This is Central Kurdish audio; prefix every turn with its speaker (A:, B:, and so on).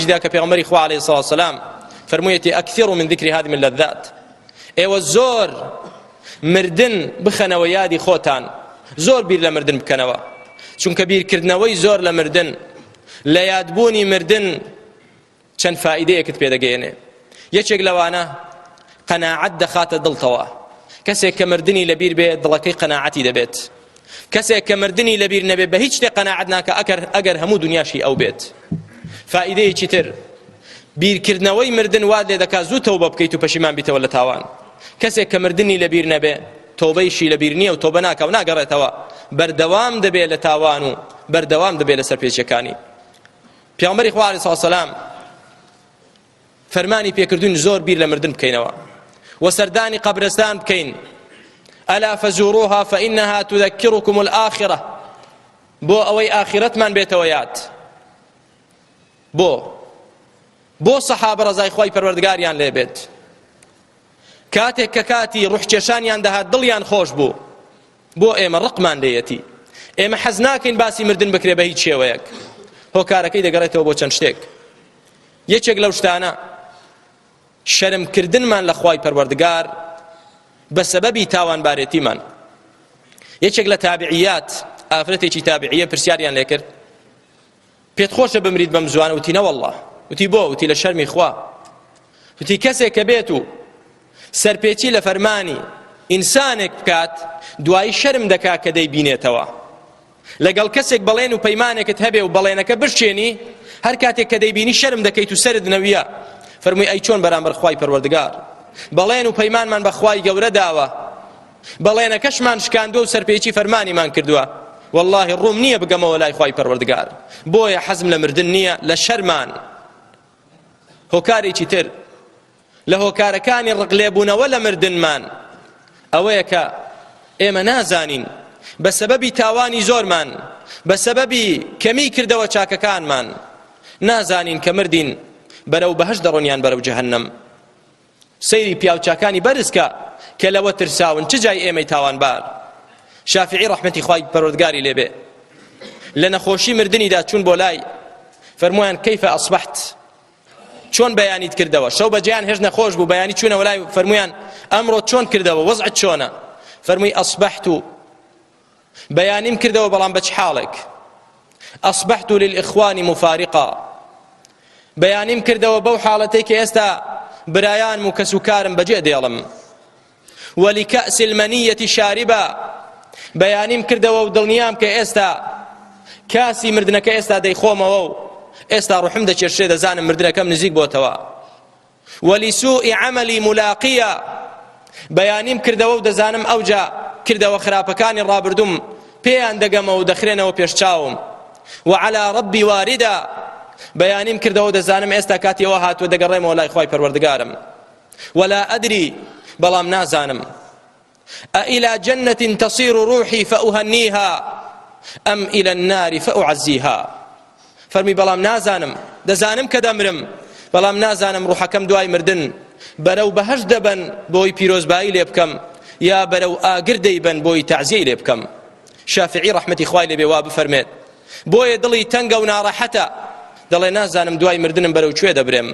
A: حديث ذاك پیغمبر خوا عليه الصلاة والسلام فرمويتي أكثر من ذكر هذه من اللذات ايوه زور مردن بخنەوە یادی خۆتان زۆر بیر لە مردن بکەنەوە چونکە بیرکردنەوەی زۆر لە مردن لە یادبوونی مردن چەند فائیدەیەکت پێدەگەێنێ یەکێک لەوانە قەناعەت دەخاتە دڵتەوە کەسێک کە مردنی لەبیر بێت دڵەکەی قەناعەتی دەبێت کەسێک کە مردنی لەبیر نەبێت بە هیچ شتێک قەناعەت ناکە ئەگەر هەموو دنیاشی ئەو بێت فائیدەیەکی تر بیرکردنەوەی مردن وات لێ دەکات زوو تەوبە بکەیت و پەشیمان بیتەوە لە تاوان کەسێک کە مردنی لەبیر نەبێ تۆبەیشی لەبیر نییە و تۆبە ناکە و ناگەڕێتەوە بەردەوام دەبێت لە تاوان و بەردەوام دەبێت لە سەرپێچیەکانی پێغەمبەری خوا عەلەیهی سەلام فەرمانی پێکردوون زۆر بیر لە مردن بکەینەوە و سەردانی قەبرستان بکەین ئەلا فەزوروها فإنها تذكركم الآخرة بۆ ئەوەی ئاخرەتمان بێتەوە یاد بۆ سەحابە ڕەزای خوای پەروەردگاریان لێ بێت کاتێک کە کاتی ڕوحکێشانیان دەهات دڵیان خۆش بوو بۆ ئێمە ڕقمان لێیەتی ئێمە حەز ناکەین باسی مردن بکرێ بە هیچ شێوەیەک هۆکارەکەی دەگەڕێتەوە بۆ چەند شتێک یەکێک لەو شتانە شەرمکردنمان لە خوای پەروەردگار بە سەبەبی تاوانبارێتیمان یەکێک لە تابعیات ئافرەتێکی تابعیە پرسیاریان لێ کرد پێت خۆشە بمریت بەم زوانە وتی نەوەڵڵا وتی بۆ وتی لە شەرمی خوا وتی کەسێک کە بێت و سەرپێچی لە فەرمانی ئینسانێک بکات دوایی شەرم دەکا کە دەیبینێتەوە لەگەڵ کەسێک بەڵێن و پەیمانێکت هەبێ و بەڵێنەکە بشێنی هەر کاتێک کە دەیبینی شەرم دەکەیت و سەرت نەویە فەرمووی ئەی چۆن بەرامبەر خوای پەروەردگار بەڵێن و پەیمانمان بە خوای گەورە داوە بەڵێنەکەشمان شکاندووە و سەرپێچی فەرمانیمان کردووە والله ڕووم نییە بگەمەوە لای خوای پەروەردگار بۆیە حەزم لە مردن نییە لە شەرمان هۆکارێکی تر لە هۆکارەکانی ڕقلێبوونەوە لە مردنمان ئەوەیە کە ئێمە نازانین بە سەبەبی تاوانی زۆرمان بە سەبەبی کەمی کردەوە چاکەکانمان نازانین کە مردین بەرەو بەهەشت دەڕۆنیان بەرەو جەهەنەم سەیری پیاوچاکانی بەرزکە کە لەوە ترساون چ جای ئێمەی تاوانبار شافعی ڕەحمەتی خوای پەروەردگاری لێبێ لە نەخۆشی مردنیدا چوون بۆ لای فەرمویان کەیفە ئەصبحت چۆن بەیانیت کردەوە شەو بەجیان هێژ نەخۆش بوو بەیانی چوونەوە لای فەرمویان ئەمڕۆ چۆن کردەوە وەزعت چۆنە فەرمووی ئەصبحت بەیانیم کردەوە بەڵام بە چ حاڵێک ئەصبحت للإخوان مفارقا بەیانیم کردەوە بەو حاڵەتەی کە ئێستا برایان و کەس و کارم بەجێ دێڵم ولكأس المنية شاربا بەیانیم کردەوە و دڵنیام کە ئێستا کاسی مردنەکە ئێستا دەیخۆمەوە و ئێستا ڕوحم دەچێشێ دەزانم مردنەکەم نزیک بۆتەوە ولسوء عملي ملاقيا بەیانیم کردەوە و دەزانم ئەوجا کردەوە خراپەکانی ڕابردوم پێیان دەگەمە و دەخرێنەوە پێشچاوم وعلى ربي واردا بەیانیم کردەوە و دەزانم ئێستا کاتی ئەوە هاتووە دەگەڕێمەوە لای خوای پەروەردگارم ولا أدري بەڵام نازانم أإلى جنة تصير روحي فأهنيها أم إلى النار فأعزيها فەرمی بەڵام نازانم دەزانم کە دەمرم بەڵام نازانم ڕوحەکەم دوای مردن بەرەو بەهەشت دەبەن بۆی پیرۆزبایی لێ بکەم یا بەرەو ئاگر دەیبەن بۆی تەعزیەی لێ بکەم شافعی ڕەحمەتی خوای لێبێ وا بفەرمێت بۆیە دڵی تەنگە و ناڕەحەتە دەڵێ نازانم دوای مردنم بەرەو کوێ دەبرێم